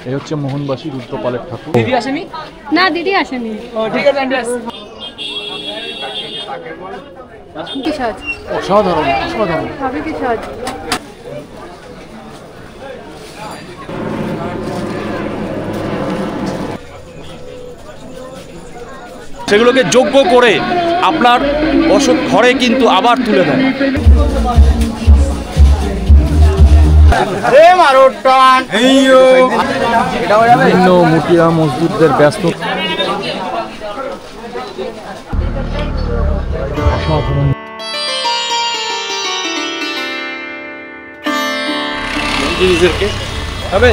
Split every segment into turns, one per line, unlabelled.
এই হচ্ছে মোহনবাসী রুদ্রপালের ঠাকুর।
দিদি আসেনি? না, দিদি আসেনি। ও ঠিক আছে, আন্টি আসছে। কি সাজ?
অসাধারণ অসাধারণ।
ভাবি কি সাজ?
সেগুলোকে যোগ্য করে আপনার বসত ঘরে কিন্তু আবার তুলে দেন।
বিভিন্ন মুটিয়া মসজিদদের ব্যস্ত অসাধারণ।
হবে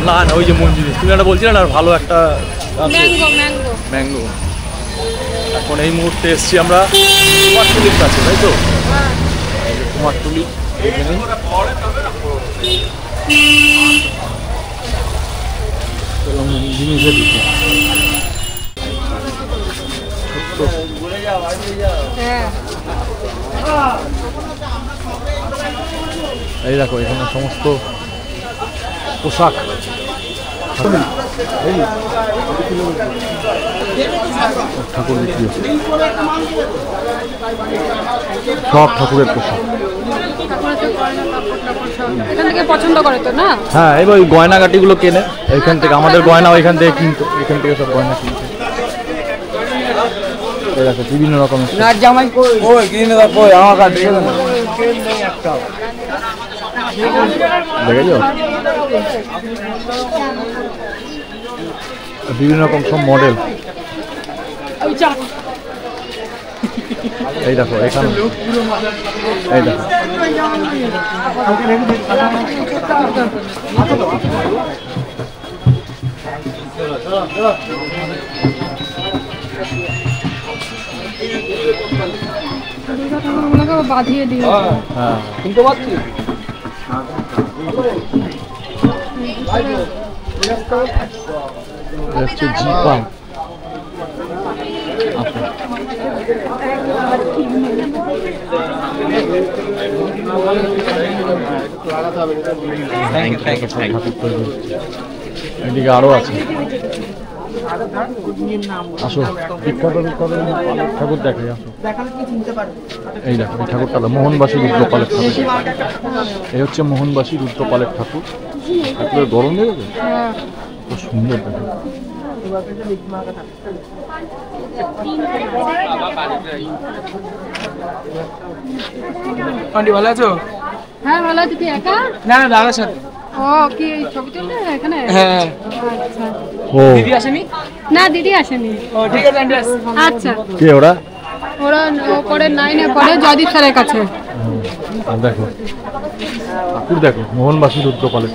না না, ওই যে মঞ্জিল তুমি একটা বলছিলে না, ভালো একটা ম্যাঙ্গো। এখন এই মুহূর্তে এসছি আমরা কুমারটুলির কাছে, তাই তো? কুমারটুলি
জিনিসের দিকে এই দেখো এখানে সমস্ত পোশাক ঠাকুর বিক্রি হচ্ছে, সব ঠাকুরের পোশাক।
পছন্দ করে তো না?
হ্যাঁ, এবার ওই গয়নাগাটিগুলো কেনে এইখান থেকে, আমাদের গয়না ওইখান থেকে কিনতো, এখান থেকে সব গয়না কিনতো। দেখো বিভিন্ন রকমের বিভিন্ন রকম সব মডেল। এই দেখো এখানে, এই দেখো
বাঁধিয়ে দিই।
হ্যাঁ,
শুনতে পাচ্ছি।
হচ্ছে জিপা। এদিকে আরো আছে, আসো বিখ্যাত বিখ্যাত ঠাকুর দেখাই, আসো। এই দেখো এই ঠাকুরটা মোহনবাসী রুদ্রপালের ঠাকুর। এই হচ্ছে মোহনবাসী রুদ্রপালের ঠাকুর। ঠাকুরের গরম লেগেছে, খুব সুন্দর দেখো।
ভালো আছো?
হ্যাঁ ভালো আছি। তুই একা?
না না, দাদার সাথে।
ও কি এই ছবি তুললে এখানে?
হ্যাঁ।
আচ্ছা।
ও
দিদি আসেনি?
না, দিদি আসেনি।
ও ঠিক আছে, আন্টি আসছে।
আচ্ছা।
কে ওরা?
ওরা পরে 9-এ পড়ে, জয়দীপ স্যারের কাছে।
আর দেখো ঠাকুর দেখো, মোহনবাসী রুদ্রপালের।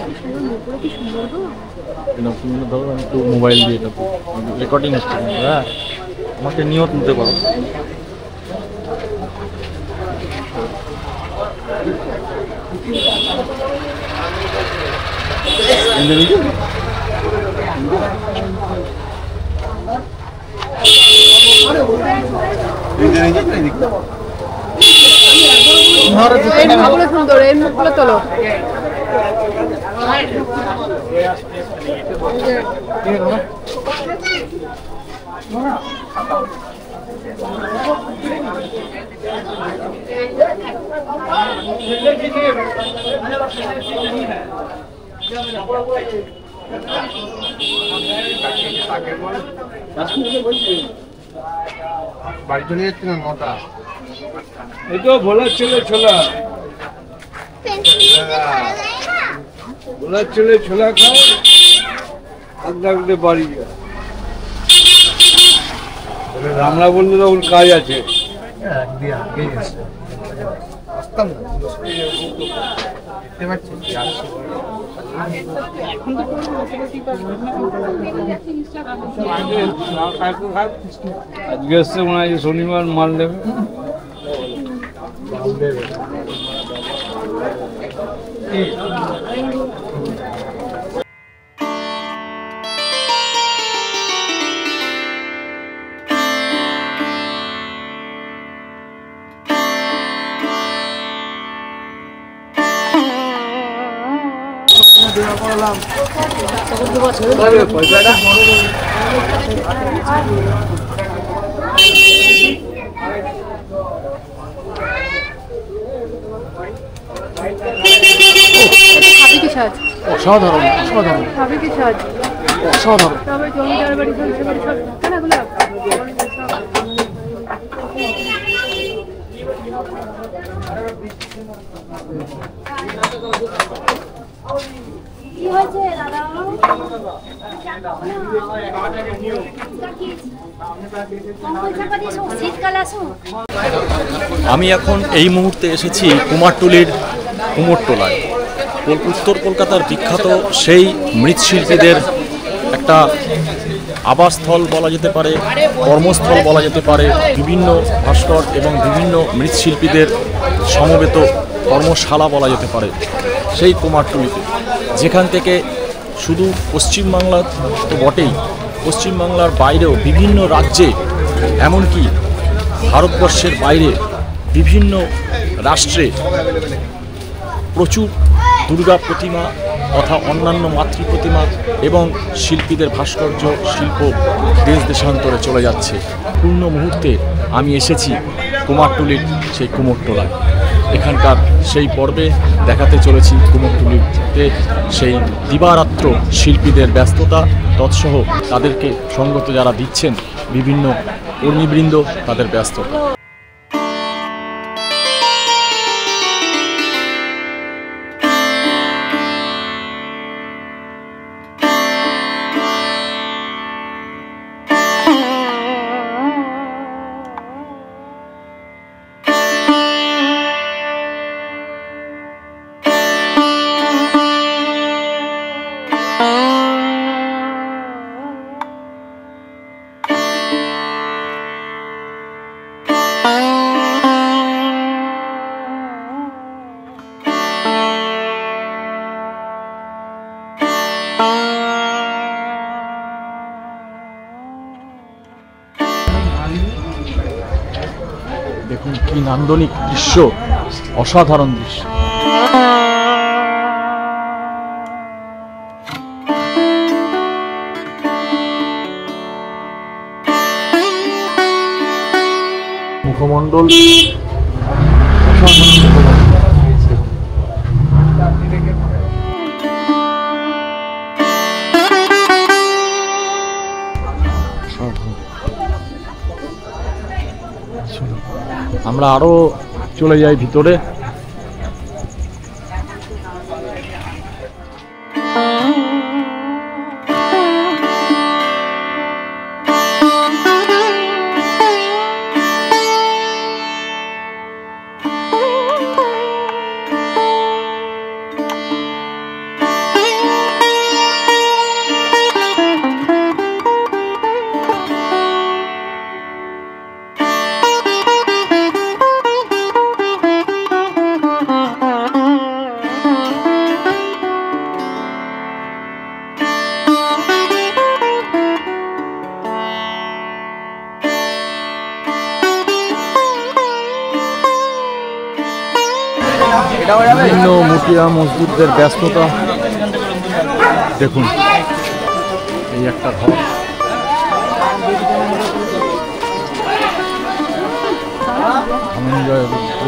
ধরো আমি একটু মোবাইল দিয়ে দেখো, রেকর্ডিং হচ্ছে। হ্যাঁ, আমাকে নিয়েও তুলতে পারো।
সুন্দর, এই মুখগুলো তোলো।
বাড়ি চলে যাচ্ছে না 9টা।
এই তো ভোলার ছেলে ছোলা, ভোলার ছেলে ছোলা খায়, হাত লাগলে বাড়ি যায়। রামলা বললে তখন কাজ আছে।
আসতাম না, দেখতে পাচ্ছি আজকে এসছে মনে হয় শনিবার মাল দেবে।
অসাধারণ অসাধারণ অসাধারণ।
আমি এখন এই মুহূর্তে এসেছি কুমারটুলির কুমোরটোলায়। উত্তর কলকাতার বিখ্যাত সেই মৃৎশিল্পীদের একটা আবাসস্থল বলা যেতে পারে, কর্মস্থল বলা যেতে পারে। বিভিন্ন ভাস্কর এবং বিভিন্ন মৃৎশিল্পীদের সমবেত কর্মশালা বলা যেতে পারে সেই কুমারটুলিতে, যেখান থেকে শুধু পশ্চিমবাংলা তো বটেই, পশ্চিমবাংলার বাইরেও বিভিন্ন রাজ্যে, এমনকি ভারতবর্ষের বাইরে বিভিন্ন রাষ্ট্রে প্রচুর দুর্গা প্রতিমা তথা অন্যান্য মাতৃ প্রতিমা এবং শিল্পীদের ভাস্কর্য শিল্প দেশ দেশান্তরে চলে যাচ্ছে। পূর্ণ মুহূর্তে আমি এসেছি কুমারটুলির সেই কুমোরটোলায়। এখানকার সেই পর্বে দেখাতে চলেছি কুমোরটুলিতে সেই দিবারাত্র শিল্পীদের ব্যস্ততা, তৎসহ তাদেরকে সঙ্গত যারা দিচ্ছেন বিভিন্ন কর্মীবৃন্দ, তাদের ব্যস্ততা। দেখুন কি নান্দনিক দৃশ্য, অসাধারণ দৃশ্য। মুখমণ্ডল আমরা আরো চলে যাই ভিতরে। বিভিন্ন মুটিয়া মজদুরদের ব্যস্ততা দেখুন। এই একটা ঘর, ধনঞ্জয় রুদ্র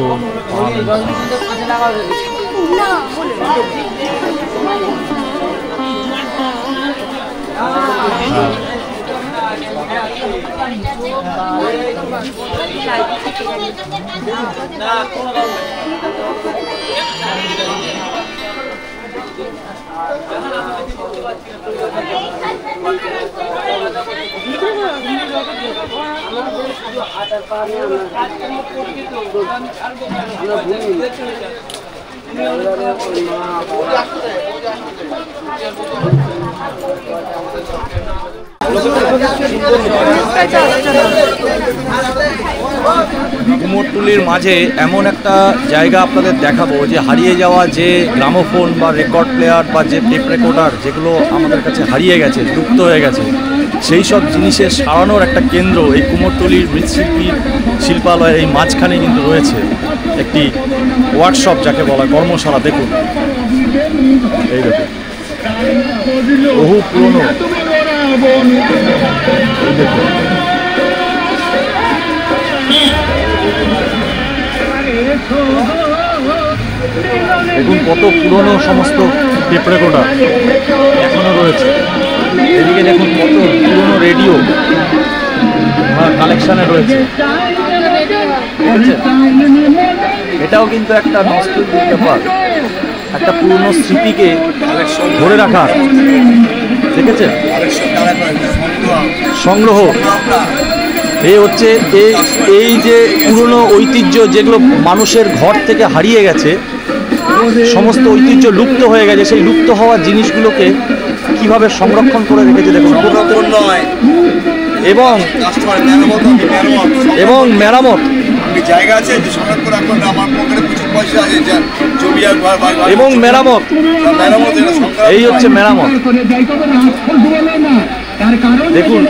কুমোরটুলির মাঝে এমন একটা জায়গা আপনাদের দেখাবো যে হারিয়ে যাওয়া যে গ্রামোফোন বা রেকর্ড প্লেয়ার বা যে টেপ রেকর্ডার যেগুলো আমাদের কাছে হারিয়ে গেছে, লুপ্ত হয়ে গেছে, সেই সব জিনিসের সারানোর একটা কেন্দ্র এই কুমোরটুলির মৃৎশিল্পী শিল্পালয়ের এই মাঝখানে কিন্তু রয়েছে একটি ওয়ার্কশপ যাকে বলা, কর্মশালা। দেখুন, এই দেখুন বহু পুরনো, দেখুন কত পুরনো সমস্ত টেপ রেকর্ডার এখনো রয়েছে। এদিকে দেখুন কত পুরনো রেডিও কালেকশনে রয়েছে। এটাও কিন্তু একটা নস্টালজিক ব্যাপার, একটা পুরনো স্মৃতিকে ধরে রাখার, দেখেছেন, সংগ্রহ। এই হচ্ছে এই যে পুরনো ঐতিহ্য যেগুলো মানুষের ঘর থেকে হারিয়ে গেছে, সমস্ত ঐতিহ্য লুপ্ত হয়ে গেছে, সেই লুপ্ত হওয়া জিনিসগুলোকে কিভাবে সংরক্ষণ করে রেখেছে দেখুন। এবং মেরামত
জায়গা আছে
এবং মেরামত, এই হচ্ছে মেরামত। দেখুন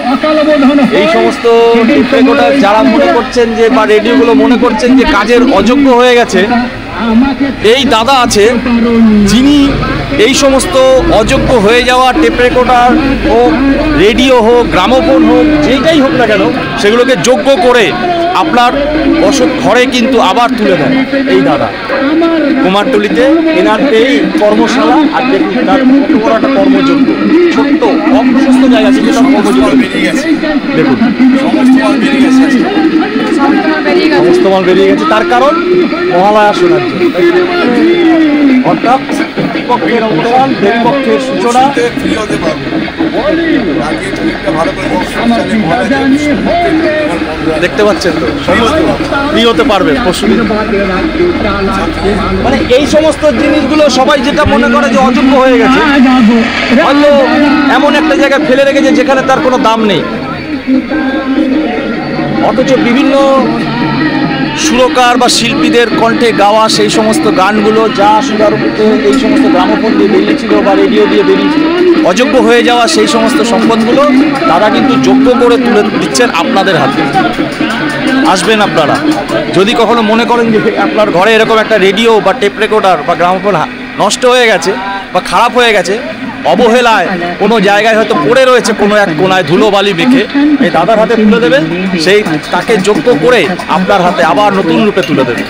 এই সমস্ত যারা মনে করছেন যে বা রেডিওগুলো মনে করছেন যে কাজের অযোগ্য হয়ে গেছে, এই দাদা আছে যিনি এই সমস্ত অযোগ্য হয়ে যাওয়া টেপ রেকর্ডার হোক, রেডিও হোক, গ্রামোফোন হোক, যেটাই হোক না কেন, সেগুলোকে যোগ্য করে আপনার বসত ঘরে কিন্তু আবার তুলে দেন এই দাদা। কুমারটুলিতে এনার এই কর্মশালা, আর দেখুন তার কত বড় একটা কর্মযোগ্য, ছোট্ট অপ্রশস্ত জায়গা থেকে সব কর্মযোগ্য দেখুন, সমস্ত মাল বেরিয়ে গেছে। তার কারণ মহালয়া শোনার জন্য, অর্থাৎ পক্ষের অবসান, দেব পক্ষের সূচনা। দেখতে পাচ্ছেন তো, সমস্ত ফ্রি হতে পারবেন পশু। মানে এই সমস্ত জিনিসগুলো সবাই যেটা মনে করে যে অযোগ্য হয়ে গেছে, হয়তো এমন একটা জায়গায় ফেলে রেখেছে যেখানে তার কোনো দাম নেই, অথচ বিভিন্ন সুরকার বা শিল্পীদের কণ্ঠে গাওয়া সেই সমস্ত গানগুলো যা সুরারূপে এই সমস্ত গ্রামোফোন দিয়ে বেরিয়েছিল বা রেডিও দিয়ে বেরিয়েছিল, অযোগ্য হয়ে যাওয়া সেই সমস্ত সম্পদগুলো তারা কিন্তু যোগ্য করে তুলে দিচ্ছেন আপনাদের হাতে। আসবেন আপনারা, যদি কখনো মনে করেন যে আপনার ঘরে এরকম একটা রেডিও বা টেপ রেকর্ডার বা গ্রামোফোন নষ্ট হয়ে গেছে বা খারাপ হয়ে গেছে, অবহেলায় কোনো জায়গায় হয়তো পড়ে রয়েছে কোনো এক কোনায় ধুলোবালি মেখে, এই দাদার হাতে তুলে দেবেন, সেই তাকে যোগ্য করে আপনার হাতে আবার নতুন রূপে তুলে দেবেন।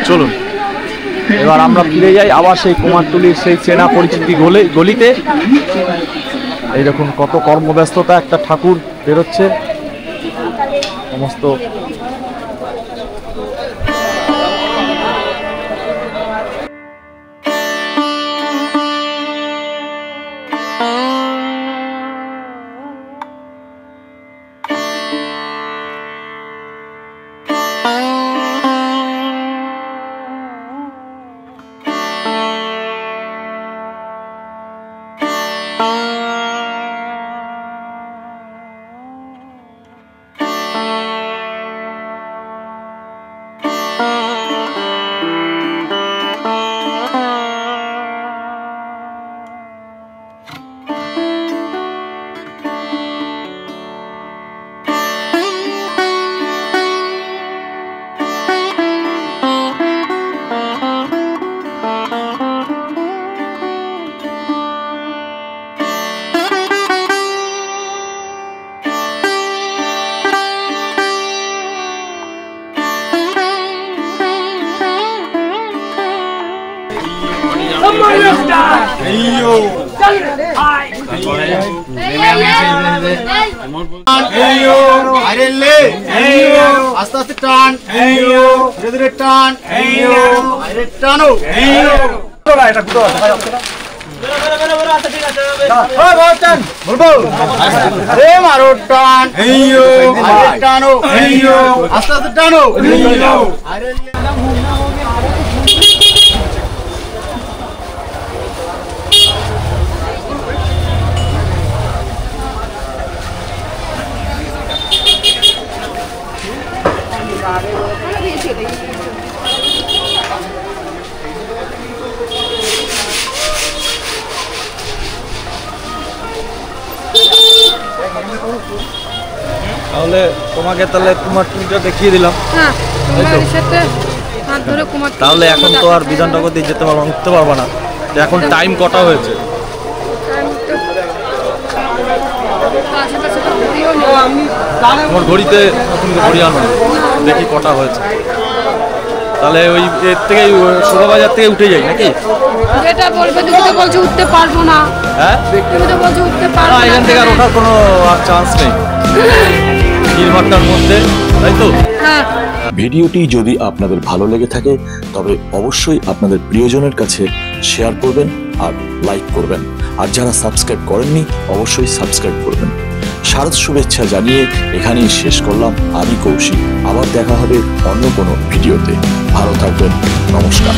চলুন এবার আমরা ফিরে যাই আবার সেই কুমারটুলির সেই চেনা পরিচিতি গলিতে। এই দেখুন কত কর্মব্যস্ততা, একটা ঠাকুর বেরোচ্ছে, সমস্ত
আস্তে আস্তে টান, ধীরে ধীরে টান, টানো। বলবো আরে মারো টান টানো আস্তে আস্তে টানো
তাহলে তোমাকে তাহলে তোমার টুলটা দেখিয়ে দিলাম।
হ্যাঁ তোমার সাথে হাত ধরে কুমার
তাহলে এখন তো আর বিধাননগর দিয়ে যেতে পারবো উঠতে পারবো না। তো এখন টাইম কটা হয়েছে?
আশেপাশে তো ঘুরিও নেই।
তোমার ঘড়িতে নতুন ঘড়ি আনো দেখি কটা হয়েছে। তাহলে ওই এর থেকে শোভাবাজার থেকে উঠে যাই নাকি?
যেটা বলবে তুমি তো বলছো উঠতে পারবো না।
হ্যাঁ
তুমি তো বলছো উঠতে পারবো
না,
না।
এখান থেকে আর ওঠার কোনো আর চান্স নেই ভিড়ভাট্টার মধ্যে, তাই তো?
হ্যাঁ
ভিডিওটি যদি আপনাদের ভালো লেগে থাকে তবে অবশ্যই আপনাদের প্রিয়জনের কাছে শেয়ার করবেন আর লাইক করবেন। আর যারা সাবস্ক্রাইব করেননি অবশ্যই সাবস্ক্রাইব করবেন। শারদ শুভেচ্ছা জানিয়ে এখানেই শেষ করলাম আমি কৌশিক। আবার দেখা হবে অন্য কোনো ভিডিওতে। ভালো থাকবেন, নমস্কার।